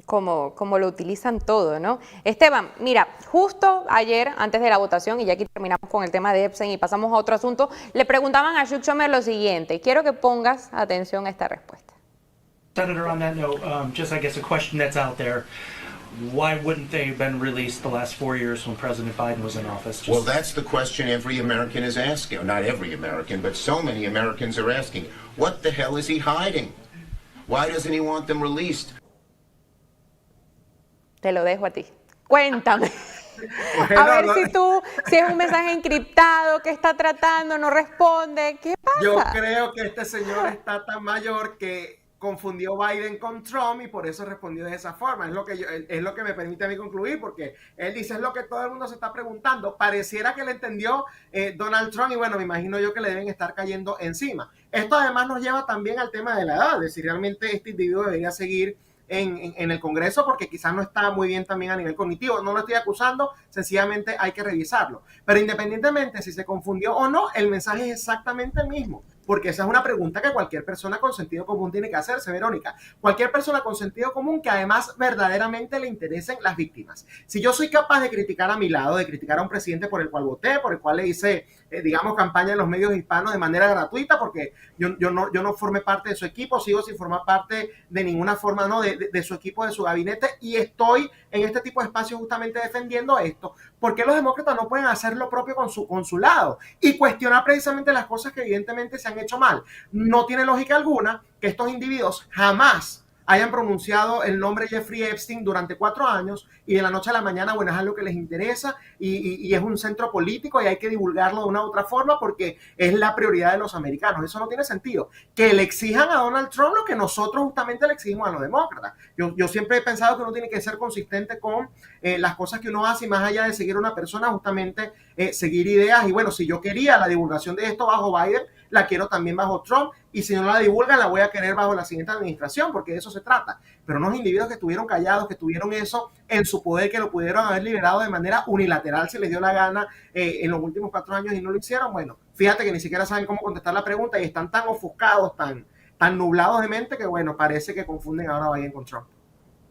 Como lo utilizan todo, ¿no? Esteban, mira, justo ayer, antes de la votación, y ya aquí terminamos con el tema de Epstein y pasamos a otro asunto, le preguntaban a Chuck Schumer lo siguiente. Quiero que pongas atención a esta respuesta. Senator, on that note, just I guess a question that's out there. Why wouldn't they have been released the last 4 years when President Biden was in office? Well, that's the question every American is asking. Or not every American, but so many Americans are asking. What the hell is he hiding? Why doesn't he want them released? Te lo dejo a ti. Cuéntame. A ver si es un mensaje encriptado, que está tratando, no responde. ¿Qué pasa? Yo creo que este señor está tan mayor que confundió Biden con Trump y por eso respondió de esa forma. Es lo que me permite a mí concluir, porque él dice, es lo que todo el mundo se está preguntando. Pareciera que le entendió Donald Trump y bueno, me imagino yo que le deben estar cayendo encima. Esto además nos lleva también al tema de la edad, de si realmente este individuo debería seguir en el Congreso, porque quizás no está muy bien también a nivel cognitivo. No lo estoy acusando, sencillamente hay que revisarlo. Pero independientemente si se confundió o no, el mensaje es exactamente el mismo. Porque esa es una pregunta que cualquier persona con sentido común tiene que hacerse, Verónica. Cualquier persona con sentido común que además verdaderamente le interesen las víctimas. Si yo soy capaz de criticar a mi lado, de criticar a un presidente por el cual voté, por el cual le hice, digamos, campaña en los medios hispanos de manera gratuita, porque yo no formé parte de su equipo, sigo sin formar parte de ninguna forma, ¿no?, de su equipo, de su gabinete, y estoy en este tipo de espacios justamente defendiendo esto. ¿Por qué los demócratas no pueden hacer lo propio con su lado y cuestionar precisamente las cosas que evidentemente se han hecho mal? No tiene lógica alguna que estos individuos jamás hayan pronunciado el nombre Jeffrey Epstein durante 4 años y de la noche a la mañana, bueno, es algo que les interesa y es un centro político y hay que divulgarlo de una u otra forma porque es la prioridad de los americanos. Eso no tiene sentido. Que le exijan a Donald Trump lo que nosotros justamente le exigimos a los demócratas. Yo siempre he pensado que uno tiene que ser consistente con las cosas que uno hace y más allá de seguir a una persona, justamente seguir ideas. Y bueno, si yo quería la divulgación de esto bajo Biden, la quiero también bajo Trump, y si no la divulgan, la voy a querer bajo la siguiente administración, porque de eso se trata. Pero unos individuos que estuvieron callados, que tuvieron eso en su poder, que lo pudieron haber liberado de manera unilateral, si les dio la gana en los últimos 4 años y no lo hicieron, bueno, fíjate que ni siquiera saben cómo contestar la pregunta y están tan ofuscados, tan nublados de mente, que bueno, parece que confunden ahora a Biden con Trump.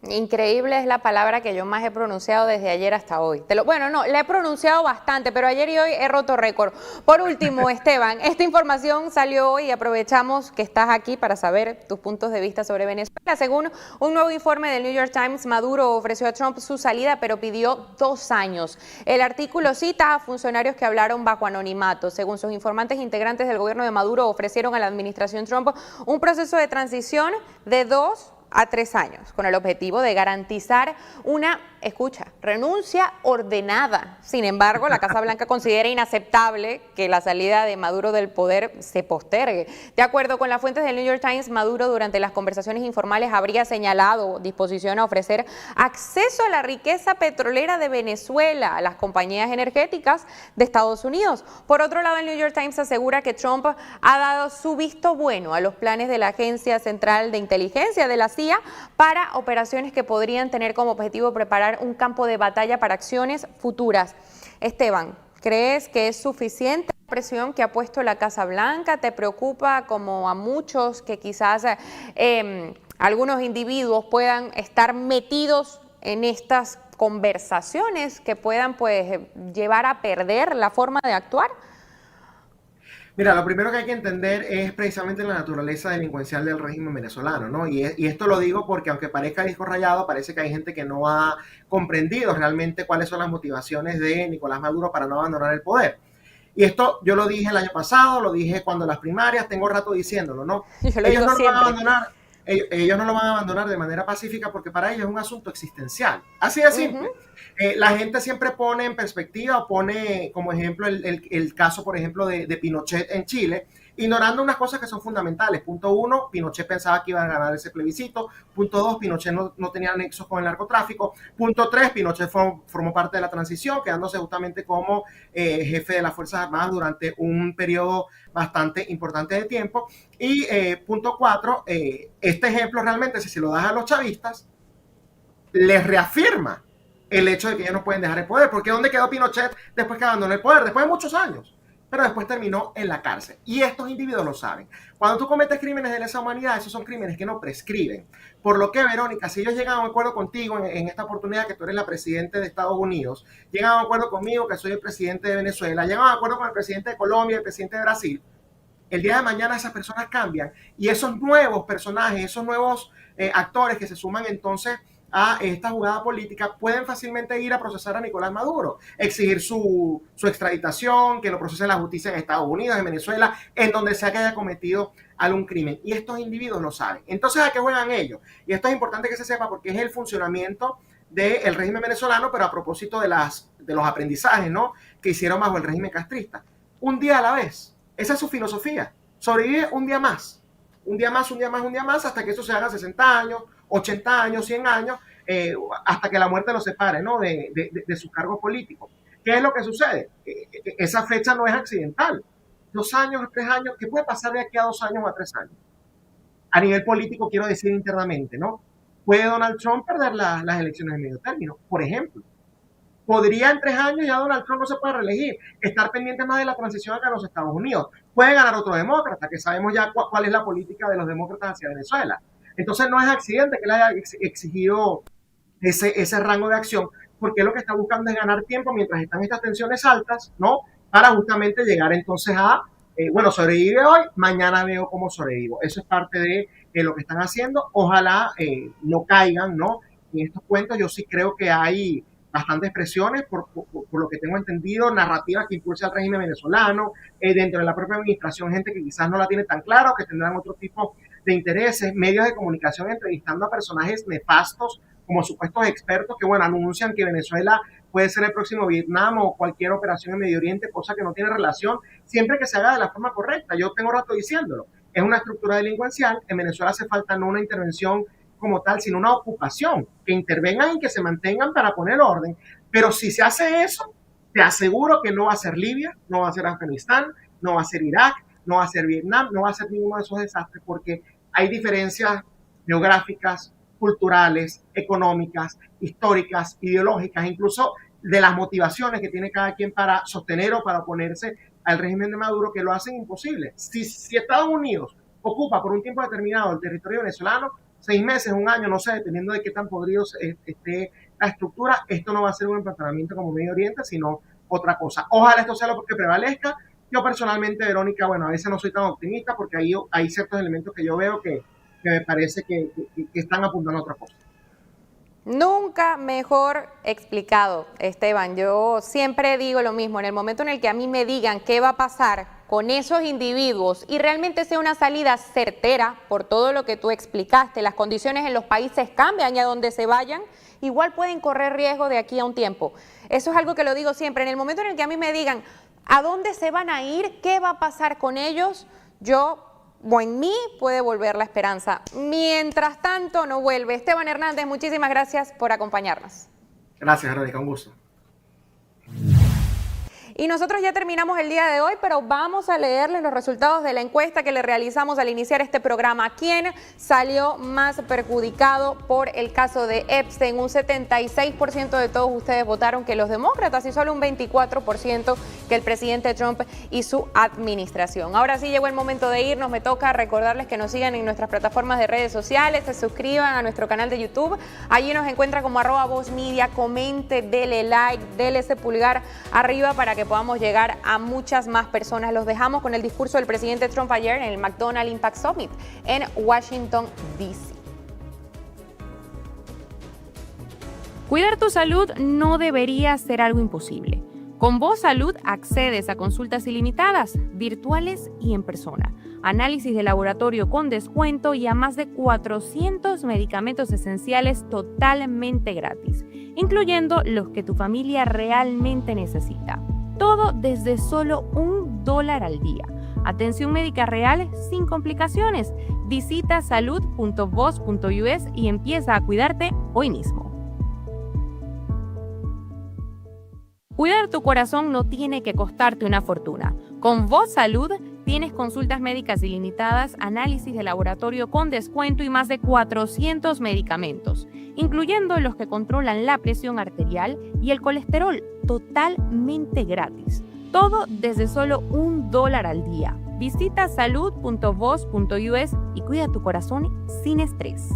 Increíble es la palabra que yo más he pronunciado desde ayer hasta hoy. Bueno, no, la he pronunciado bastante, pero ayer y hoy he roto récord. Por último, Esteban, esta información salió hoy y aprovechamos que estás aquí para saber tus puntos de vista sobre Venezuela. Según un nuevo informe del New York Times, Maduro ofreció a Trump su salida, pero pidió 2 años. El artículo cita a funcionarios que hablaron bajo anonimato. Según sus informantes, integrantes del gobierno de Maduro ofrecieron a la administración Trump un proceso de transición de 2 a 3 años, con el objetivo de garantizar una, renuncia ordenada. Sin embargo, la Casa Blanca considera inaceptable que la salida de Maduro del poder se postergue. De acuerdo con las fuentes del New York Times, Maduro durante las conversaciones informales habría señalado disposición a ofrecer acceso a la riqueza petrolera de Venezuela a las compañías energéticas de Estados Unidos. Por otro lado, el New York Times asegura que Trump ha dado su visto bueno a los planes de la Agencia Central de Inteligencia de la CIA para operaciones que podrían tener como objetivo preparar un campo de batalla para acciones futuras. Esteban, ¿crees que es suficiente la presión que ha puesto la Casa Blanca? ¿Te preocupa, como a muchos, que quizás algunos individuos puedan estar metidos en estas conversaciones que puedan llevar a perder la forma de actuar? Mira, lo primero que hay que entender es precisamente la naturaleza delincuencial del régimen venezolano, ¿no? Y esto lo digo porque, aunque parezca disco rayado, parece que hay gente que no ha comprendido realmente cuáles son las motivaciones de Nicolás Maduro para no abandonar el poder. Y esto yo lo dije el año pasado, lo dije cuando las primarias, tengo rato diciéndolo, ¿no? Ellos no lo van a abandonar. Ellos no lo van a abandonar de manera pacífica porque para ellos es un asunto existencial. Así de simple. La gente siempre pone en perspectiva, pone como ejemplo el caso, por ejemplo, de Pinochet en Chile, ignorando unas cosas que son fundamentales. Punto 1, Pinochet pensaba que iba a ganar ese plebiscito. Punto 2, Pinochet no tenía nexos con el narcotráfico. Punto 3, Pinochet formó parte de la transición, quedándose justamente como jefe de las Fuerzas Armadas durante un periodo bastante importante de tiempo. Y punto 4, este ejemplo realmente, si se lo das a los chavistas, les reafirma el hecho de que ellos no pueden dejar el poder. Porque ¿dónde quedó Pinochet después que abandonó el poder? Después de muchos años. Pero después terminó en la cárcel. Y estos individuos lo saben. Cuando tú cometes crímenes de lesa humanidad, esos son crímenes que no prescriben. Por lo que, Verónica, si ellos llegan a un acuerdo contigo en esta oportunidad que tú eres la presidenta de Estados Unidos, llegan a un acuerdo conmigo que soy el presidente de Venezuela, llegan a un acuerdo con el presidente de Colombia y el presidente de Brasil, el día de mañana esas personas cambian. Y esos nuevos personajes, esos nuevos actores que se suman entonces a esta jugada política pueden fácilmente ir a procesar a Nicolás Maduro, exigir su extraditación, que lo procese la justicia en Estados Unidos, en Venezuela, en donde sea que haya cometido algún crimen. Y estos individuos lo saben. Entonces, ¿a qué juegan ellos? Y esto es importante que se sepa porque es el funcionamiento del régimen venezolano, pero a propósito de los aprendizajes, ¿no?, que hicieron bajo el régimen castrista. Un día a la vez. Esa es su filosofía. Sobrevive un día más. Un día más, un día más, un día más, hasta que eso se haga 60 años, 80 años, 100 años, hasta que la muerte los separe, ¿no?, de sus cargos políticos. ¿Qué es lo que sucede? Esa fecha no es accidental. 2 años, 3 años, ¿qué puede pasar de aquí a 2 años o a 3 años? A nivel político, quiero decir internamente, ¿no? ¿Puede Donald Trump perder las elecciones de medio término? Por ejemplo. ¿Podría en 3 años ya Donald Trump no se puede reelegir? Estar pendiente más de la transición acá en los Estados Unidos. Puede ganar otro demócrata, que sabemos ya cuál es la política de los demócratas hacia Venezuela. Entonces no es accidente que le haya exigido ese rango de acción, porque lo que está buscando es ganar tiempo mientras están estas tensiones altas, ¿no?, para justamente llegar entonces a, sobrevive hoy, mañana veo cómo sobrevivo. Eso es parte de lo que están haciendo. Ojalá no caigan, ¿no?, en estos cuentos. Yo sí creo que hay bastantes presiones, por lo que tengo entendido, narrativas que impulsa el régimen venezolano, dentro de la propia administración, gente que quizás no la tiene tan clara o que tendrán otro tipo de intereses, medios de comunicación entrevistando a personajes nefastos como supuestos expertos que, anuncian que Venezuela puede ser el próximo Vietnam o cualquier operación en Medio Oriente, cosa que no tiene relación, siempre que se haga de la forma correcta. Yo tengo rato diciéndolo. Es una estructura delincuencial. En Venezuela hace falta no una intervención como tal, sino una ocupación, que intervengan y que se mantengan para poner orden. Pero si se hace eso, te aseguro que no va a ser Libia, no va a ser Afganistán, no va a ser Irak, no va a ser Vietnam, no va a ser ninguno de esos desastres, porque hay diferencias geográficas, culturales, económicas, históricas, ideológicas, incluso de las motivaciones que tiene cada quien para sostener o para oponerse al régimen de Maduro, que lo hacen imposible. Si Estados Unidos ocupa por un tiempo determinado el territorio venezolano, 6 meses, 1 año, no sé, dependiendo de qué tan podrido esté la estructura, esto no va a ser un empantanamiento como Medio Oriente, sino otra cosa. Ojalá esto sea lo que prevalezca. Yo personalmente, Verónica, a veces no soy tan optimista porque hay ciertos elementos que yo veo que me parece que están apuntando a otra cosa. Nunca mejor explicado, Esteban. Yo siempre digo lo mismo. En el momento en el que a mí me digan qué va a pasar con esos individuos y realmente sea una salida certera por todo lo que tú explicaste, las condiciones en los países cambian y a donde se vayan, igual pueden correr riesgo de aquí a un tiempo. Eso es algo que lo digo siempre. En el momento en el que a mí me digan a dónde se van a ir, qué va a pasar con ellos, o en mí puede volver la esperanza. Mientras tanto, no vuelve. Esteban Hernández, muchísimas gracias por acompañarnos. Gracias, Verónica, un gusto. Y nosotros ya terminamos el día de hoy, pero vamos a leerles los resultados de la encuesta que le realizamos al iniciar este programa. ¿Quién salió más perjudicado por el caso de Epstein? Un 76% de todos ustedes votaron que los demócratas y solo un 24% que el presidente Trump y su administración. Ahora sí llegó el momento de irnos. Me toca recordarles que nos sigan en nuestras plataformas de redes sociales, se suscriban a nuestro canal de YouTube. Allí nos encuentra como @VozMedia. Comente, dele like, dele ese pulgar arriba para que podamos llegar a muchas más personas. Los dejamos con el discurso del presidente Trump ayer en el McDonald's Impact Summit en Washington, D.C. Cuidar tu salud no debería ser algo imposible. Con Voz Salud accedes a consultas ilimitadas, virtuales y en persona, análisis de laboratorio con descuento y a más de 400 medicamentos esenciales totalmente gratis, incluyendo los que tu familia realmente necesita. Todo desde solo $1 al día. Atención médica real sin complicaciones. Visita salud.voz.us y empieza a cuidarte hoy mismo. Cuidar tu corazón no tiene que costarte una fortuna. Con Voz Salud tienes consultas médicas ilimitadas, análisis de laboratorio con descuento y más de 400 medicamentos, incluyendo los que controlan la presión arterial y el colesterol, totalmente gratis. Todo desde solo $1 al día. Visita salud.voz.us y cuida tu corazón sin estrés.